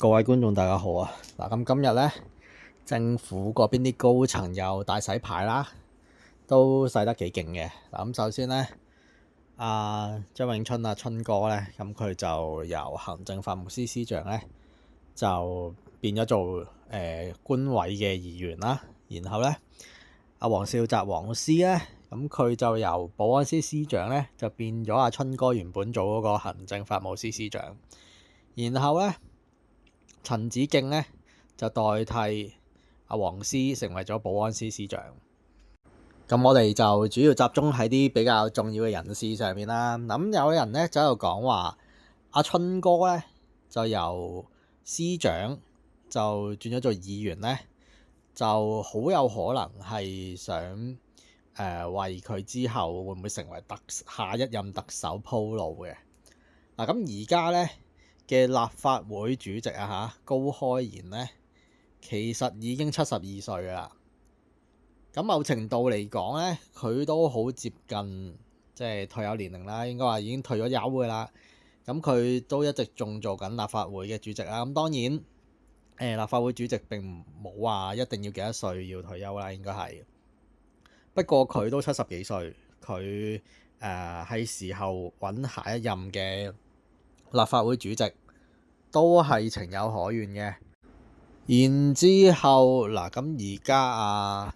各位觀眾大家好啊！嗱，咁今日咧，政府嗰邊啲高層又大洗牌啦，都洗得幾勁嘅。嗱，咁首先咧，張永春春哥咧，咁佢就由行政法務司司長咧，就變咗做官委嘅議員啦。然後咧，黃少澤黃絲咧，咁佢就由保安司司長咧，就變咗春哥原本做嗰個行政法務司司長。然後咧，陳子敬咧就代替黃絲成為咗保安司司長。咁我哋就主要集中喺啲比較重要嘅人士上面啦。咁有人咧就喺度講話，春哥咧就由司長就轉咗做議員咧，就好有可能係想為佢之後會唔會成為下一任特首鋪路嘅。嗱，咁而家咧嘅立法會主席高開賢咧，其實已經72歲㗎啦。咁某程度嚟講咧，佢都好接近即係退休年齡啦，應該話已經退咗休㗎啦。咁佢都一直仲做緊立法會嘅主席啦。咁當然立法會主席並冇話一定要幾多歲要退休啦，應該係。不過佢都70幾歲，佢係時候揾下一任嘅立法會主席，都係情有可原嘅。然之後嗱，咁而家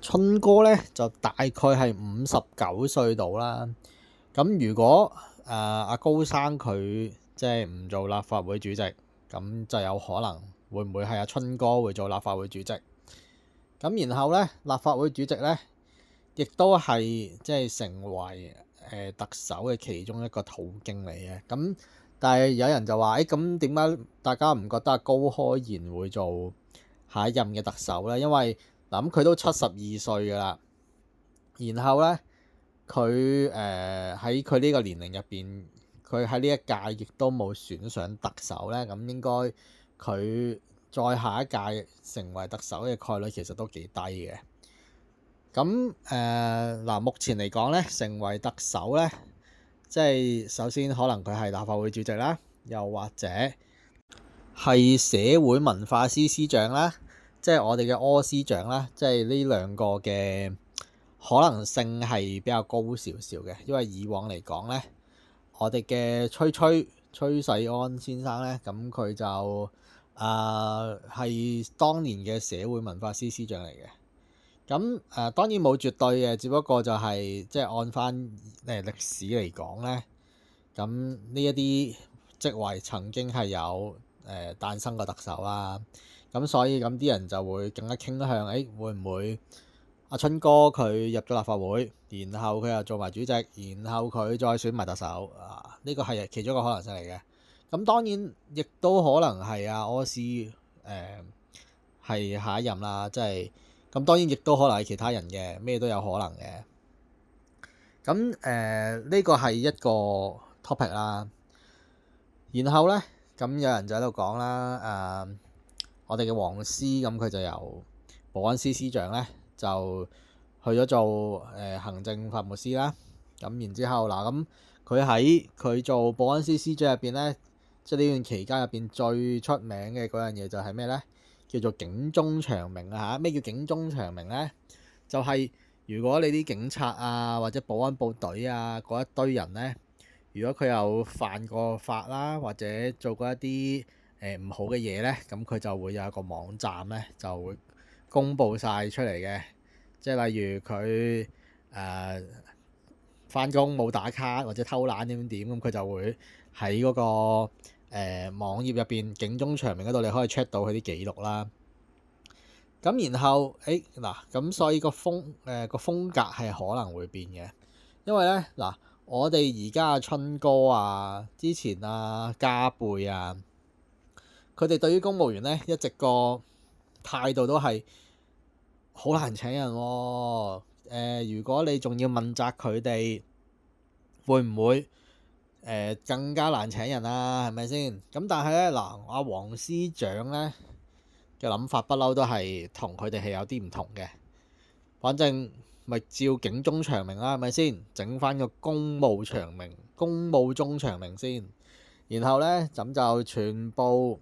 春哥咧就大概係59歲度啦。咁如果高生佢即係唔做立法會主席，咁就有可能會唔會係春哥會做立法會主席？咁然後咧，立法會主席咧亦都係即係成為特首嘅其中一個途徑嚟嘅。咁但係有人就話：咁點解大家唔覺得高開賢會做下一任嘅特首咧？因為嗱，佢都72歲㗎啦。然後咧，佢喺佢呢個年齡入邊，佢喺呢一屆亦都冇選上特首咧。咁應該佢再下一屆成為特首嘅概率其實都幾低嘅。咁嗱，目前嚟講咧，成為特首咧，即係首先可能佢係立法會主席啦，又或者係社會文化司司長啦，即係我哋嘅柯司長啦，即係呢兩個嘅可能性係比較高少少嘅。因為以往嚟講咧，我哋嘅崔世安先生咧，咁佢就係當年嘅社會文化司司長嚟嘅。咁當然冇絕對嘅，只不過就係即係按翻歷史嚟講咧，咁呢一啲職位曾經係有誕生過特首啦。咁所以咁啲人就會更加傾向會唔會春哥佢入咗立法會，然後佢又做埋主席，然後佢再選埋特首呢個係其中一個可能性嚟嘅。咁當然亦都可能係柯司係下一任啦，即係咁當然亦都可能係其他人嘅，咩都有可能嘅。咁呢個係一個 topic 啦。然後咧，咁有人就喺度講啦，我哋嘅黃絲咁佢就由保安司司長咧就去咗做行政法務司啦。咁然之後嗱，咁佢喺佢做保安司司長入邊咧，即係呢段期間入邊最出名嘅嗰樣嘢就係咩咧？叫做警鐘長鳴啊！咩叫警鐘長鳴咧？就係如果你啲警察或者保安部隊嗰一堆人咧，如果佢有犯過法啦，或者做過一啲唔好嘅嘢咧，咁佢就會有一個網站咧，就會公佈晒出嚟嘅。即係例如佢返工冇打卡或者偷懶點，咁佢就會喺嗰個網頁入邊警鐘長鳴嗰度，你可以 check 到佢啲記錄啦。咁然後嗱，咁所以個風格係可能會變嘅，因為咧嗱，我哋而家春哥之前加貝佢哋對於公務員咧一直個態度都係好難請人喎。如果你仲要問責佢哋，會唔會更加難請人係咪先？咁但係咧嗱，黃司長咧嘅諗法不嬲都係同佢哋係有啲唔同嘅。反正咪照警鐘長鳴啦，係咪先？整翻個公務長鳴、公務中長鳴先，然後咧咁就全部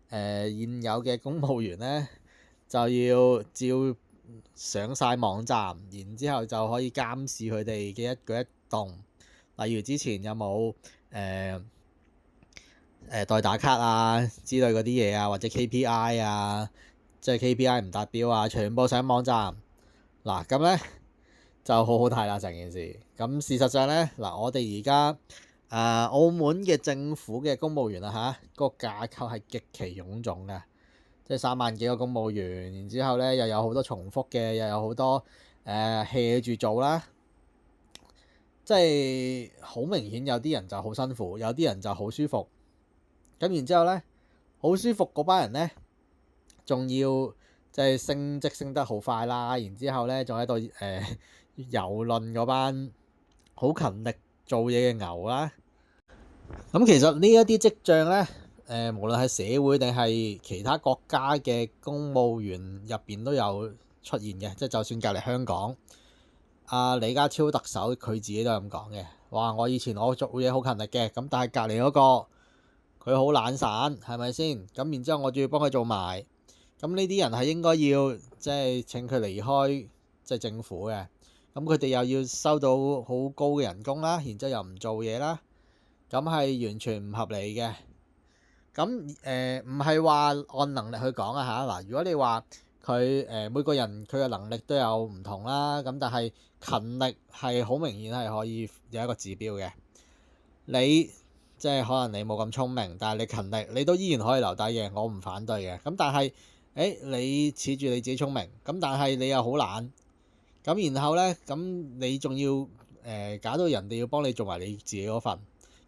現有嘅公務員咧就要照上晒網站，然之後就可以監視佢哋嘅一舉一動。例如之前有冇代打卡啊之類嗰啲嘢啊，或者 KPI 啊，即係 KPI 唔達標啊，全部上網站。嗱咁咧就好好睇啦成件事。咁事實上咧，嗱我哋而家澳門嘅政府嘅公務員啊個架構係極其臃腫嘅，即係3萬幾個公務員，然之後咧又有好多重複嘅，又有好多hea 住做啦。即係好明顯，有啲人就好辛苦，有啲人就好舒服。咁然之後咧，好舒服嗰班人咧，仲要即係升職升得好快啦。然之後咧，仲喺度蹂躪嗰班好勤力做嘢嘅牛啦。咁其實呢一啲跡象咧，無論係社會定係其他國家嘅公務員入邊都有出現嘅。即係就算隔離香港，李家超特首佢自己都係咁講嘅，話我以前我做嘢好勤力嘅，咁但係隔離嗰個佢好懶散，係咪先？咁然之後我仲要幫佢做埋，咁呢啲人係應該要即係請佢離開即係政府嘅。咁佢哋又要收到好高嘅人工啦，然之後又唔做嘢啦，咁係完全唔合理嘅。咁唔係話按能力去講啊嚇。嗱，如果你話佢每個人佢嘅能力都有唔同啦，咁但係勤力係好明顯係可以有一個指標嘅。你即係可能你冇咁聰明，但係你勤力，你都依然可以留低嘅，我唔反對嘅。咁但係你恃住你自己聰明，咁但係你又好懶，咁然後咧，咁你仲要搞到人哋要幫你做埋你自己嗰份，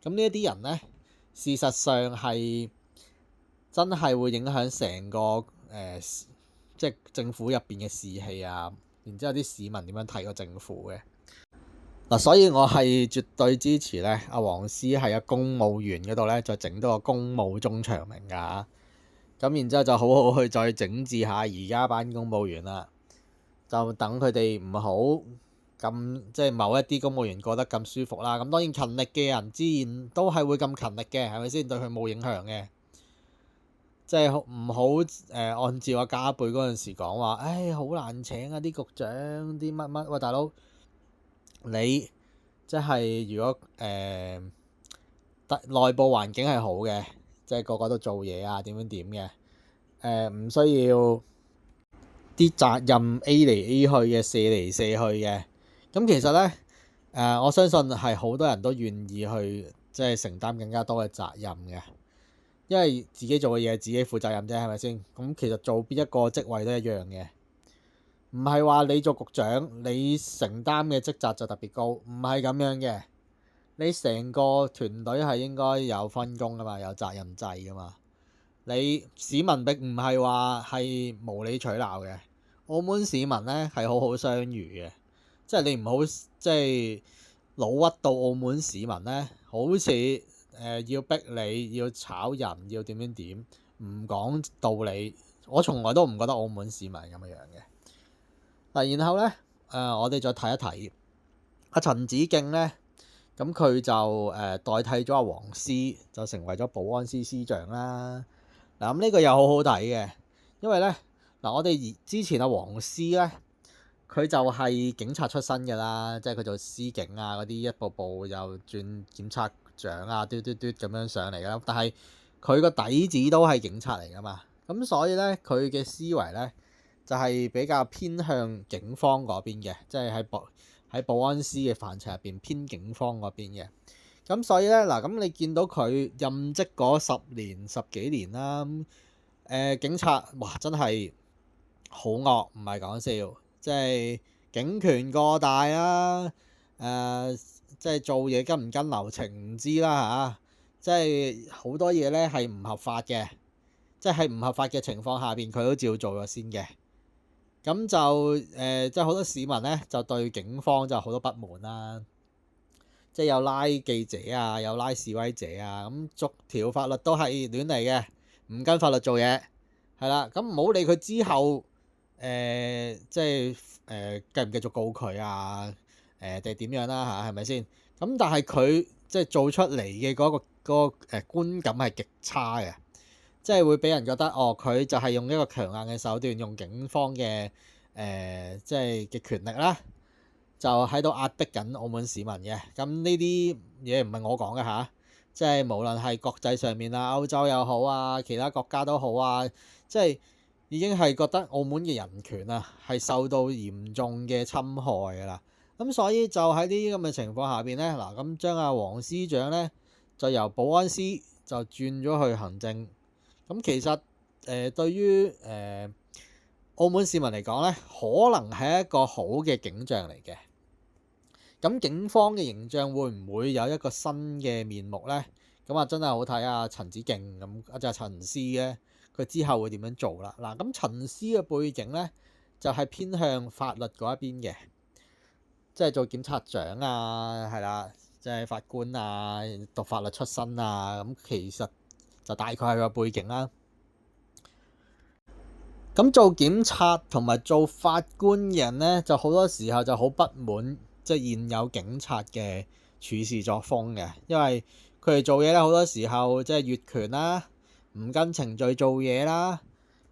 咁呢一啲人咧，事實上係真係會影響成個即係政府入邊嘅士氣啊，然之後啲市民點樣睇個政府嘅。嗱，所以我係絕對支持咧，阿黃絲喺公務員嗰度咧，再整多個公務中長明㗎。咁然之後就好好去再整治下而家班公務員啦，就等佢哋唔好咁即係某一啲公務員過得咁舒服啦。咁當然勤力嘅人自然都係會咁勤力嘅，係咪先？對佢冇影響嘅。即係唔好按照阿加貝嗰陣時講話，好難請啊啲局長啲乜乜。喂，大佬，你即係如果內部環境係好嘅，即係個個都做嘢啊點嘅，唔需要啲責任 A 嚟 A 去嘅，射嚟射去嘅。咁其實咧我相信係好多人都願意去即係承擔更加多嘅責任嘅。因為自己做嘅嘢自己負責任啫，係咪先？咁其實做邊一個職位都一樣嘅，唔係話你做局長你承擔嘅職責就特別高，唔係咁樣嘅。你成個團隊係應該有分工噶嘛，有責任制噶嘛。你市民並唔係話係無理取鬧嘅，澳門市民咧係好好相遇嘅，即係你唔好即係老屈到澳門市民咧，好似要逼你要炒人要點，唔講道理。我從來都唔覺得澳門市民係咁樣嘅。嗱，然後咧我哋再睇一睇阿陳子敬咧，咁佢就代替咗阿黃絲，就成為咗保安司司長啦。嗱，咁呢個又好好睇嘅，因為咧嗱，我哋之前阿黃絲咧，佢就係警察出身㗎啦，即係佢做司警啊嗰啲，一步步又轉檢察長啊，嘟嘟嘟咁樣上嚟㗎啦。但係佢個底子都係警察嚟㗎嘛，咁所以咧佢嘅思維咧就係比較偏向警方嗰邊嘅，即係喺保安司嘅範疇入邊偏警方嗰邊嘅。咁所以咧嗱，咁你見到佢任職嗰10幾年啦，警察哇真係好惡，唔係講笑，即係警權過大啦，即係做嘢跟唔跟流程唔知啦嚇，即係好多嘢咧係唔合法嘅，即係喺唔合法嘅情況下邊佢都照做咗先嘅。咁就即係好多市民咧就對警方就好多不滿啦。即係有拉記者啊，有拉示威者啊，咁逐條法律都係亂嚟嘅，唔跟法律做嘢，係啦。咁唔好理佢之後，即係繼唔繼續告佢啊？定係點樣啦嚇？係咪先？咁但係佢即係做出嚟嘅嗰個觀感係極差嘅，即係會俾人覺得佢就係用一個強硬嘅手段，用警方嘅即係嘅權力啦，就喺度壓迫緊澳門市民嘅。咁呢啲嘢唔係我講嘅嚇，即係無論係國際上面啊、歐洲又好啊、其他國家都好啊，即係已經係覺得澳門嘅人權啊係受到嚴重嘅侵害㗎啦。咁所以就喺呢啲咁嘅情況下邊咧，嗱咁將阿黃司長咧就由保安司就轉咗去行政。咁其實對於澳門市民嚟講咧，可能係一個好嘅景象嚟嘅。咁警方嘅形象會唔會有一個新嘅面目咧？咁啊，真係好睇啊！陳子敬咁就係陳司咧，佢之後會點樣做啦？嗱，咁陳司嘅背景咧就係偏向法律嗰一邊嘅，即係做檢察長啊，係啦，即係法官啊，讀法律出身啊，咁其實就大概係個背景啦。咁做檢察同埋做法官嘅人咧，就好多時候就好不滿，即係現有警察嘅處事作風嘅，因為佢哋做嘢咧好多時候即係越權啦，唔跟程序做嘢啦，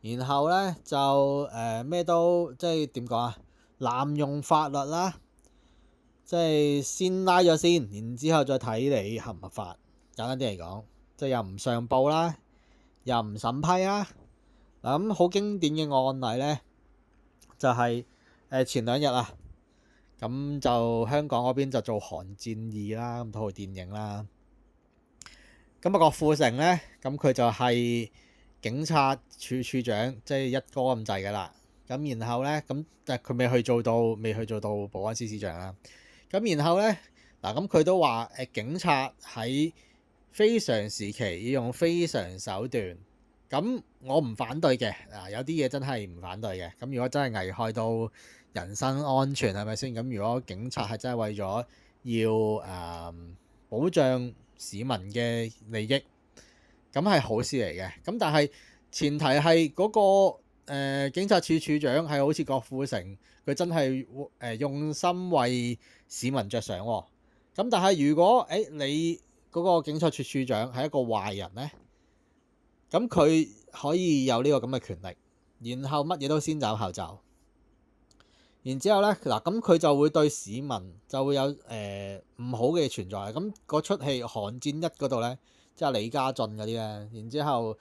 然後咧就咩都即係點講啊，濫用法律啦，即係先拉咗先，然之後再睇你合唔合法。簡單啲嚟講，即係又唔上報啦，又唔審批啦。嗱，咁好經典嘅案例咧，就係前兩日啊，咁就香港嗰邊就做《寒戰2》啦，咁套電影啦。咁啊，郭富城咧，咁佢就係警察處處長，即係一哥咁滯噶啦。咁然後咧，咁但係佢未去做到保安司司長啦。咁然後咧，嗱咁佢都話警察喺非常時期要用非常手段。咁我唔反對嘅，有啲嘢真係唔反對嘅。咁如果真係危害到人身安全，係咪先？咁如果警察係真係為咗要保障市民嘅利益，咁係好事嚟嘅。咁但係前提係嗰個警察處處長係好似郭富城，佢真係用心為市民着想喎。咁但係如果你嗰個警察處處長係一個壞人咧？咁佢可以有呢個咁嘅權力，然後乜嘢都先斬後奏，然之後咧嗱，咁佢就會對市民就會有唔好嘅存在。咁嗰出戲《寒戰1》嗰度咧，即係李家俊嗰啲咧，然之後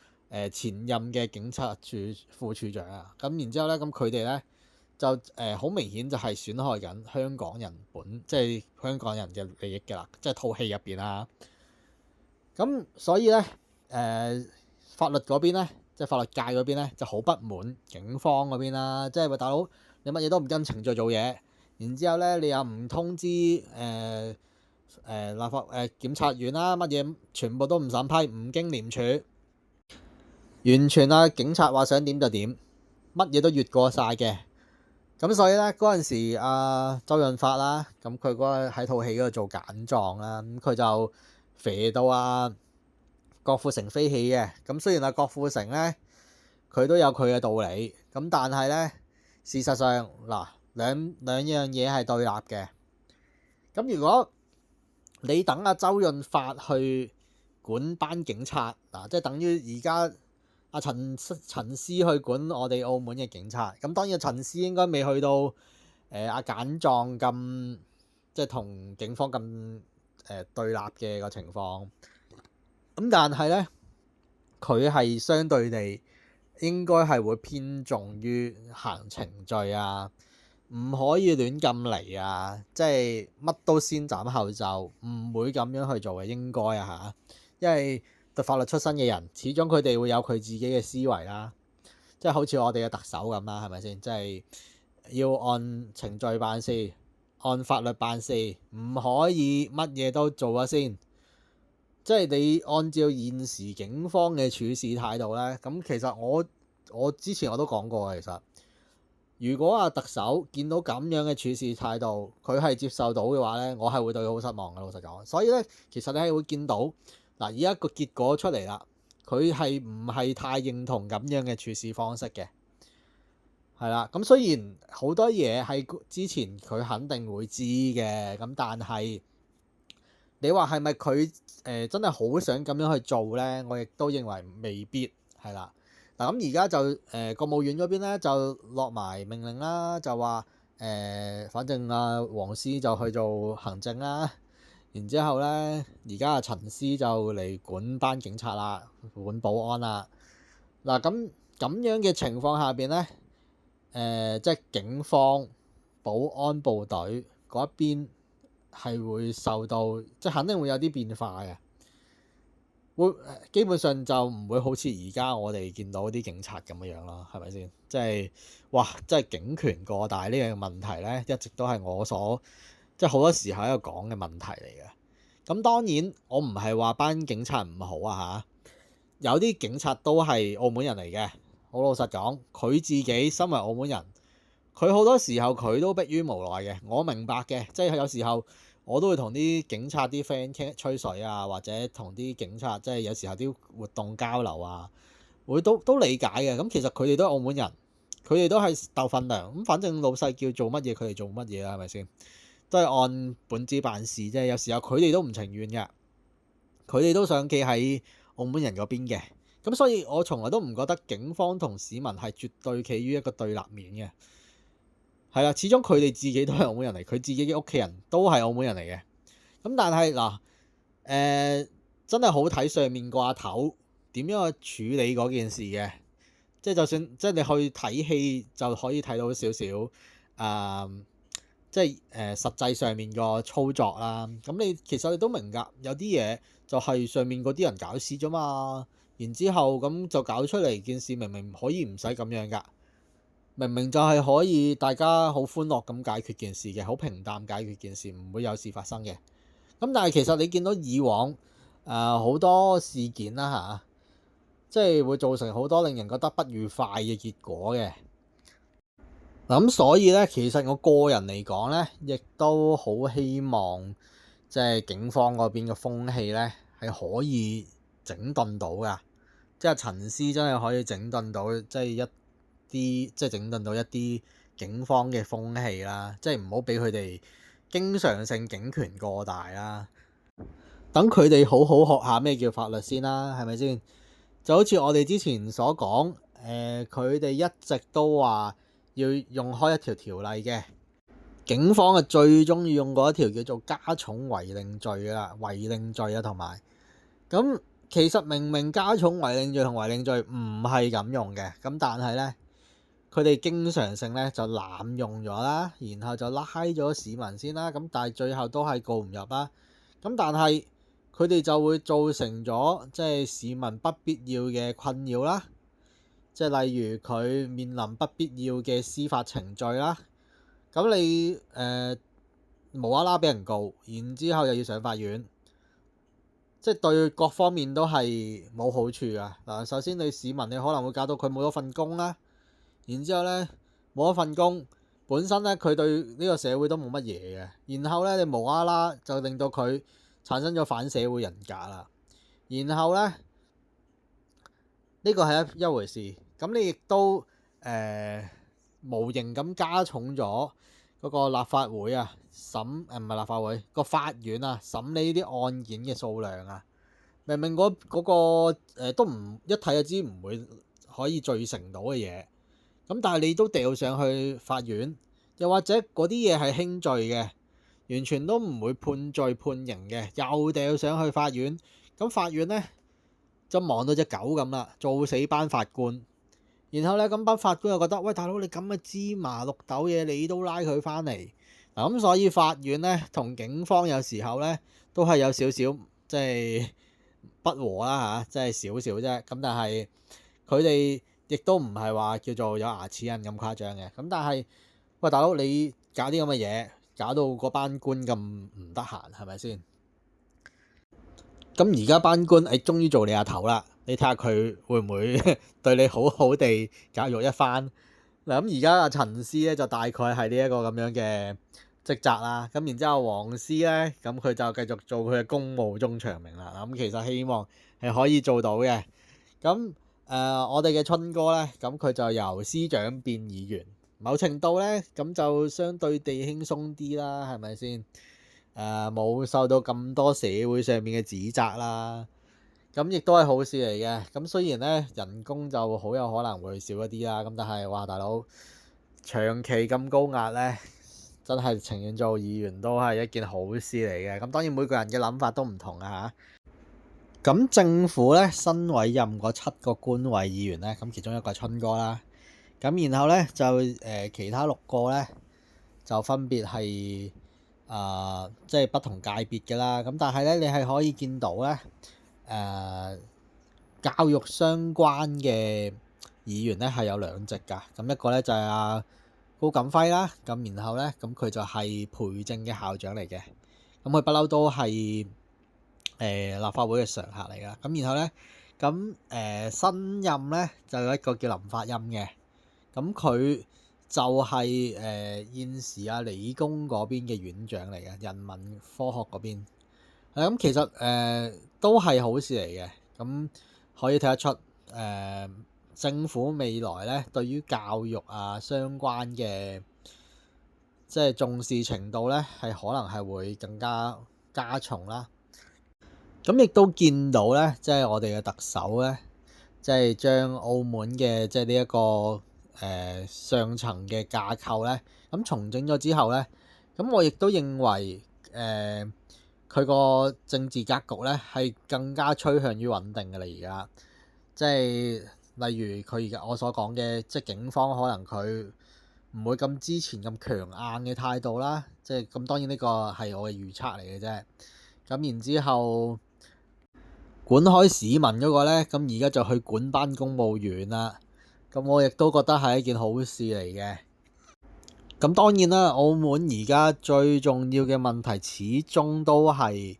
前任嘅警察處副處長啊，咁然之後咧，咁佢哋咧就好明顯就係損害緊香港人即係香港人嘅利益㗎啦，即係套戲入邊啊。咁所以咧法律嗰邊咧，即係法律界嗰邊咧，就好不滿警方嗰邊啦。即係話大佬，你乜嘢都唔跟程序做嘢，然之後咧你又唔通知立法檢察院啦，乜嘢全部都唔審批，唔經廉署，完全啊警察話想點就點，乜嘢都越過晒嘅。咁所以咧嗰陣時周潤發啦，咁佢嗰喺套戲嗰度做簡狀啦，咁佢就肥到郭富城飛起嘅。咁雖然郭富城咧佢都有佢嘅道理，咁但係咧事實上嗱兩樣嘢係對立嘅。咁如果你等周潤發去管班警察嗱，即係等於而家陳司去管我哋澳門嘅警察。咁當然陳司應該未去到簡狀咁，即係同警方咁對立嘅個情況。咁但係咧，佢係相對地應該係會偏重於行程序啊，唔可以亂咁嚟啊，即係乜都先斬後奏，唔會咁樣去做嘅，應該啊嚇，因為讀法律出身嘅人，始終佢哋會有佢自己嘅思維啦，即係好似我哋嘅特首咁啦，係咪先？即係要按程序辦事，按法律辦事，唔可以乜嘢都做咗先。即係你按照現時警方嘅處事態度咧，咁其實我之前我都講過，其實如果特首見到咁樣嘅處事態度，佢係接受到嘅話咧，我係會對佢好失望嘅，老實講。所以咧，其實你係會見到嗱，而家個結果出嚟啦，佢係唔係太認同咁樣嘅處事方式嘅，係啦。咁雖然好多嘢係之前佢肯定會知嘅，咁但係你話係咪佢真係好想咁樣去做咧？我亦都認為未必係啦。嗱咁而家就國務院嗰邊咧就落埋命令啦，就話反正黃絲就去做行政啦，然之後咧而家陳屍就嚟管班警察啦，管保安啦。嗱咁樣嘅情況下邊咧，即係警方、保安部隊嗰一邊係會受到，即係肯定會有啲變化嘅。會基本上就唔會好似而家我哋見到啲警察咁樣咯，係咪先？即係哇，即係警權過大呢樣問題咧，一直都係我所即係好多時候喺度講嘅問題嚟嘅。咁當然我唔係話班警察唔好啊嚇，有啲警察都係澳門人嚟嘅。好老實講，佢自己身為澳門人，佢好多時候佢都迫於無奈嘅。我明白嘅，即係有時候。我都會同啲警察啲 friend 傾吹水啊，或者同啲警察即係有時候啲活動交流啊，會都理解嘅。咁其實佢哋都係澳門人，佢哋都係鬥份量。咁反正老細叫做乜嘢，佢哋做乜嘢啦，係咪先？都係按本子辦事啫。有時候佢哋都唔情願嘅，佢哋都想企喺澳門人嗰邊嘅。咁所以我從來都唔覺得警方同市民係絕對企於一個對立面嘅。係啦，始終佢哋自己都係澳門人嚟，佢自己嘅屋企人都係澳門人嚟嘅。咁但係嗱，真係好睇上面個阿頭點樣去處理嗰件事嘅。即係就算即係你去睇戲就可以睇到少少即係實際上面個操作啦。咁你其實你都明㗎，有啲嘢就係上面嗰啲人搞事啫嘛。然之後咁就搞出嚟件事，明明可以唔使咁樣㗎。明明就係可以大家好歡樂咁解決件事嘅，好平淡解決件事，唔會有事發生嘅。咁但係其實你見到以往好多事件啦嚇，即係會造成好多令人覺得不愉快嘅結果嘅。咁所以咧，其實我個人嚟講咧，亦都好希望即係警方嗰邊嘅風氣咧係可以整頓到㗎，即係陳屍真係可以整頓到，即係整頓到一啲警方嘅風氣啦，即係唔好俾佢哋經常性警權過大啦。等佢哋好好學下咩叫法律先啦，係咪先？就好似我哋之前所講，佢哋一直都話要用開一條條例嘅，警方係最鍾意用嗰一條叫做加重違令罪啦，違令罪啊，同埋咁其實明明加重違令罪同違令罪唔係咁用嘅，咁但係咧。佢哋經常性咧就濫用咗啦，然後就拉咗市民先啦，咁但係最後都係告唔入啦。咁但係佢哋就會造成咗即係市民不必要嘅困擾啦，即係例如佢面臨不必要嘅司法程序啦。咁你無啦啦俾人告，然之後又要上法院，即係對各方面都係冇好處噶。嗱，首先你市民你可能會搞到佢冇咗份工啦。然之後咧冇一份工，本身咧佢對呢個社會都冇乜嘢嘅。然後咧你無啦啦就令到佢產生咗反社會人格啦。然後咧呢個係一回事。咁你亦都無形咁加重咗嗰個立法會啊唔係立法會個法院啊審理呢啲案件嘅數量啊。明明嗰個都唔一睇就知唔會可以罪成到嘅嘢。咁但係你都掉上去法院，又或者嗰啲嘢係輕罪嘅，完全都唔會判罪判刑嘅，又掉上去法院。咁法院咧就忙到隻狗咁啦，做死班法官。然後咧咁班法官又覺得，喂，大佬，你咁嘅芝麻綠豆嘢你都拉佢翻嚟嗱，咁所以法院咧同警方有時候咧都係有少少即係不和啦嚇，即係少少啫。咁但係佢哋亦都唔係話叫做有牙齒印咁誇張嘅。咁但係喂，大佬，你搞啲咁嘅嘢，搞到嗰班官咁唔得閒，係咪先？咁而家班官終於做你阿頭啦，你睇下佢會唔會對你好好地教育一番嗱？咁而家阿陳屍咧就大概係呢一個咁樣嘅職責啦。咁然之後黃絲咧，咁佢就繼續做佢嘅公務中長命啦。咁其實希望係可以做到嘅。咁我哋嘅春哥咧，咁佢就由司長變議員，某程度咧咁就相對地輕鬆啲啦，係咪先？冇受到咁多社會上面嘅指責啦。咁亦都係好事嚟嘅。咁雖然咧人工就好有可能會少一啲啦，咁但係哇大佬長期咁高壓咧，真係情願做議員都係一件好事嚟嘅。咁當然每個人嘅諗法都唔同啊嚇。咁政府咧新委任嗰7個官委議員咧，咁其中一個係春哥啦。咁然後咧就其他6個咧就分別係即係不同界別嘅啦。咁但係咧你係可以見到咧教育相關嘅議員咧係有2席㗎。咁一個咧就係阿高錦輝啦。咁然後咧咁佢就係培正嘅校長嚟嘅。咁佢不嬲都係立法會嘅常客嚟㗎。咁然後咧咁新任咧就有一個叫林法欽嘅。咁佢就係現時理工嗰邊嘅院長嚟嘅，人文科學嗰邊。咁其實都係好事嚟嘅。咁可以睇得出政府未來咧對於教育相關嘅即係重視程度咧係可能係會更加加重啦。咁亦都見到咧，即係我哋嘅特首咧，即係將澳門嘅即係呢一個上層嘅架構咧，咁重整咗之後咧，咁我亦都認為佢個政治格局咧係更加趨向於穩定嘅啦。而家即係例如佢而家我所講嘅，即係警方可能佢唔會咁之前咁強硬嘅態度啦。即係咁，當然呢個係我嘅預測嚟嘅啫。咁然之後管開市民嗰個咧，咁而家就去管班公務員啦。咁我亦都覺得係一件好事嚟嘅。咁當然啦，澳門而家最重要嘅問題始終都係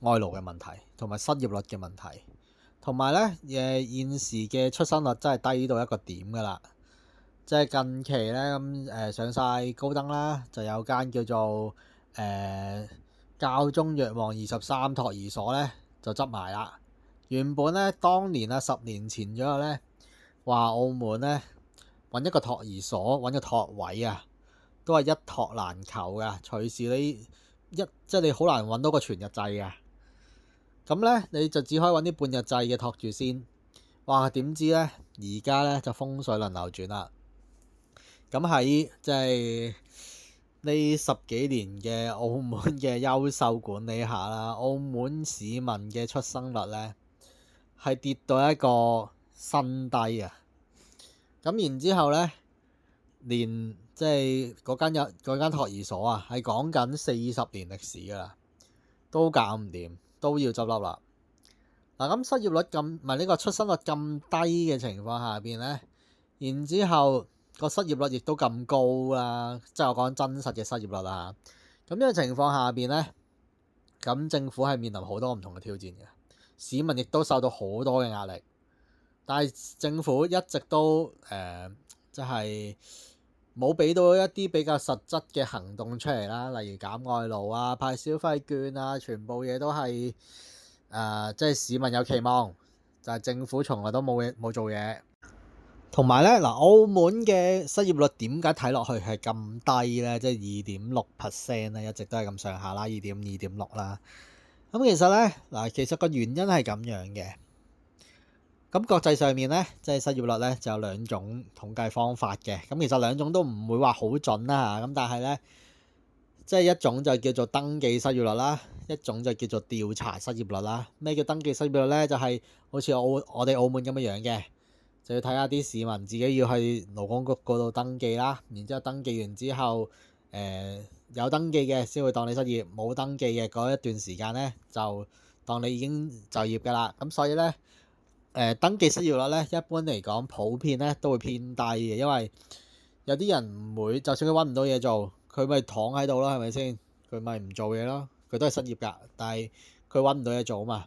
外勞嘅問題，同埋失業率嘅問題，同埋咧現時嘅出生率真係低到一個點㗎啦。即係近期咧咁上晒高登啦，就有間叫做教中若望23托兒所咧就執埋啦。原本咧當年10年前左右咧話澳門咧揾一個托兒所揾個托位都係一托難求㗎。隨時即係你好難揾到個全日制㗎。咁咧你就只可以揾啲半日制嘅托住先。哇！點知咧而家咧就風水輪流轉啦。咁喺即係呢10幾年嘅澳門嘅優秀管理下啦，澳門市民嘅出生率咧係跌到一個新低啊！咁然之後咧，連即係嗰間托兒所係講緊40年歷史㗎啦，都搞唔掂，都要執笠啦。嗱，咁失業率咁唔係呢個出生率咁低嘅情況下邊咧，然之後個失業率亦都咁高啦，即係我講真實嘅失業率啦。咁呢個情況下邊咧，咁政府係面臨好多唔同嘅挑戰嘅，市民亦都受到好多嘅壓力。但係政府一直都即係冇俾到一啲比較實質嘅行動出嚟啦，例如減外勞派消費券全部嘢都係即係市民有期望，就係政府從來都冇做嘢。同埋咧澳門嘅失業率點解睇落去係咁低咧？即係2.6% 咧，一直都係咁上下啦，2.5、2.6啦。咁其實咧其實個原因係咁樣嘅。咁國際上面咧，即係失業率咧就有2種統計方法嘅。咁其實2種都唔會話好準啦。咁但係咧，即係一種就叫做登記失業率啦，一種就叫做調查失業率啦。咩叫登記失業率咧？就係好似我哋澳門咁樣嘅，就要睇下啲市民自己要去勞工局嗰度登記啦。然之後登記完之後，有登記嘅先會當你失業，冇登記嘅嗰一段時間咧就當你已經就業㗎啦。咁所以咧，登記失業率咧，一般嚟講普遍咧都會偏低嘅，因為有啲人唔會，就算佢揾唔到嘢做，佢咪躺喺度咯，係咪先？佢咪唔做嘢咯，佢都係失業㗎，但係佢揾唔到嘢做啊嘛。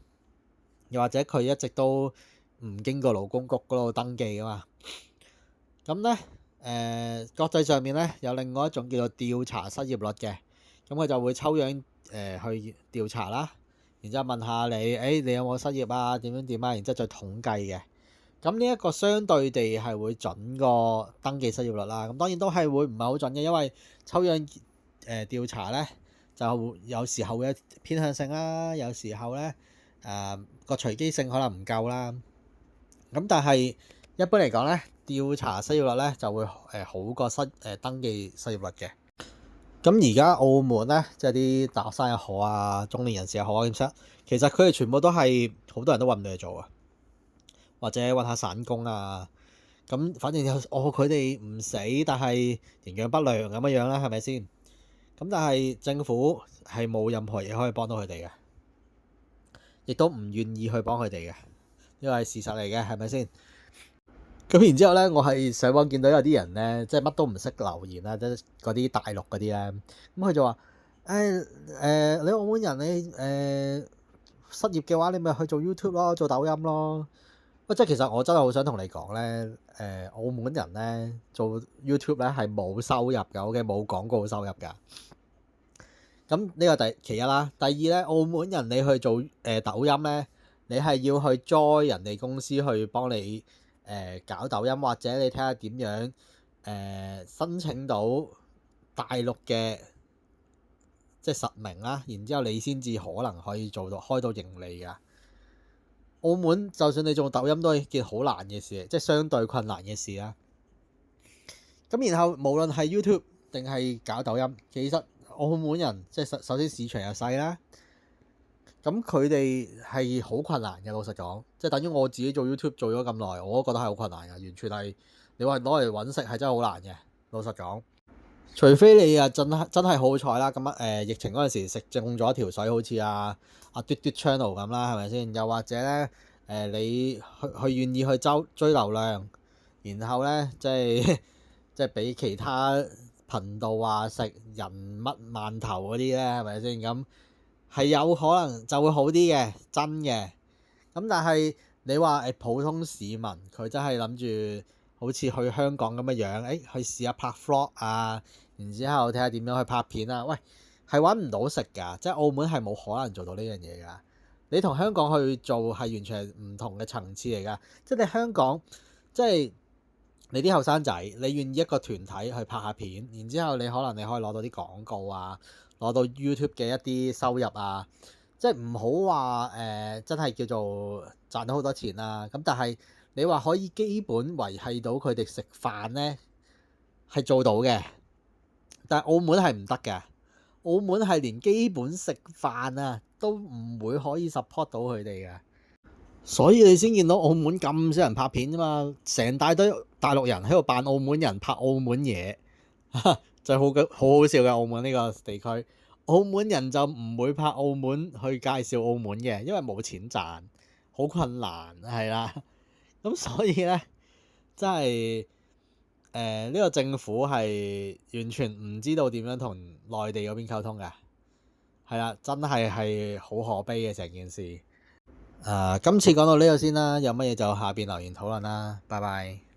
又或者佢一直都唔經過勞工局嗰度登記㗎嘛。咁咧國際上面咧有另外一種叫做調查失業率嘅，咁佢就會抽樣去調查啦。然之後問下你，你有冇失業點樣然之後再統計嘅。咁呢一個相對地係會準過登記失業率啦。咁當然都係會唔係好準嘅，因為抽樣調查咧就有時候會有偏向性啦，有時候咧個個隨機性可能唔夠啦。咁但係一般嚟講咧，調查失業率咧就會好過登記失業率嘅。咁而家澳門咧，即係啲大學生又好啊，中年人士又好啊，其實佢哋全部都係好多人都揾唔到嘢做啊，或者揾下散工啊。咁反正佢哋唔死，但係營養不良咁樣啦，係咪先？咁但係政府係冇任何嘢可以幫到佢哋嘅，亦都唔願意去幫佢哋嘅，呢個係事實嚟嘅，係咪先？咁然之後咧，我係上網見到有啲人咧，即係乜都唔識留言啦，即係嗰啲大陸嗰啲咧，咁佢就話：你澳門人你失業嘅話，你咪去做 YouTube 咯，做抖音咯。喂，即係其實我真係好想同你講咧，澳門人咧做 YouTube 咧係冇收入嘅，OK，冇廣告收入㗎。咁呢個其一啦，第二咧，澳門人你去做抖音咧，你係要去 join 人哋公司去幫你搞抖音，或者你睇下點樣申請到大陸嘅即係實名啦，然之後你先至可能可以做到開到盈利㗎。澳門就算你做抖音都係件好難嘅事，即係相對困難嘅事啦。咁然後無論係 YouTube 定係搞抖音，其實澳門人即係首先市場又細啦，咁佢哋係好困難嘅。老實講，即係等於我自己做 YouTube 做咗咁耐，我都覺得係好困難嘅，完全係你話攞嚟揾食係真係好難嘅。老實講，除非你真係好彩啦，咁疫情嗰陣時食中咗條水，好似阿嘟嘟 channel 咁啦，係咪先？又或者咧你去願意去追流量，然後咧即係俾其他頻道話食人乜饅頭嗰啲咧，係咪先？咁係有可能就會好啲嘅，真嘅。咁但係你話普通市民佢真係諗住好似去香港咁嘅樣，去試下拍 vlog 啊，然之後睇下點樣去拍片啊，喂，係揾唔到食㗎，即係澳門係冇可能做到呢樣嘢㗎。你同香港去做係完全係唔同嘅層次嚟㗎，即係你香港即係。你啲後生仔，你願意一個團體去拍下片，然之後你可以攞到啲廣告啊，攞到 YouTube 嘅一啲收入啊，即係唔好話真係叫做賺到好多錢啊。咁但係你話可以基本維係到佢哋食飯咧，係做到嘅。但係澳門係唔得嘅，澳門係連基本食飯啊都唔會可以 support 到佢哋嘅。所以你先見到澳門咁少人拍片啫嘛，成大堆大陸人喺度扮澳門人拍澳門嘢，就好好笑嘅。澳門呢個地區，澳門人就唔會拍澳門去介紹澳門嘅，因為冇錢賺，好困難係啦。咁所以咧，真係呢個政府係完全唔知道點樣同內地嗰邊溝通嘅，係啦，真係好可悲嘅成件事。今次講到呢度先啦，有乜嘢就下邊留言討論啦，拜拜。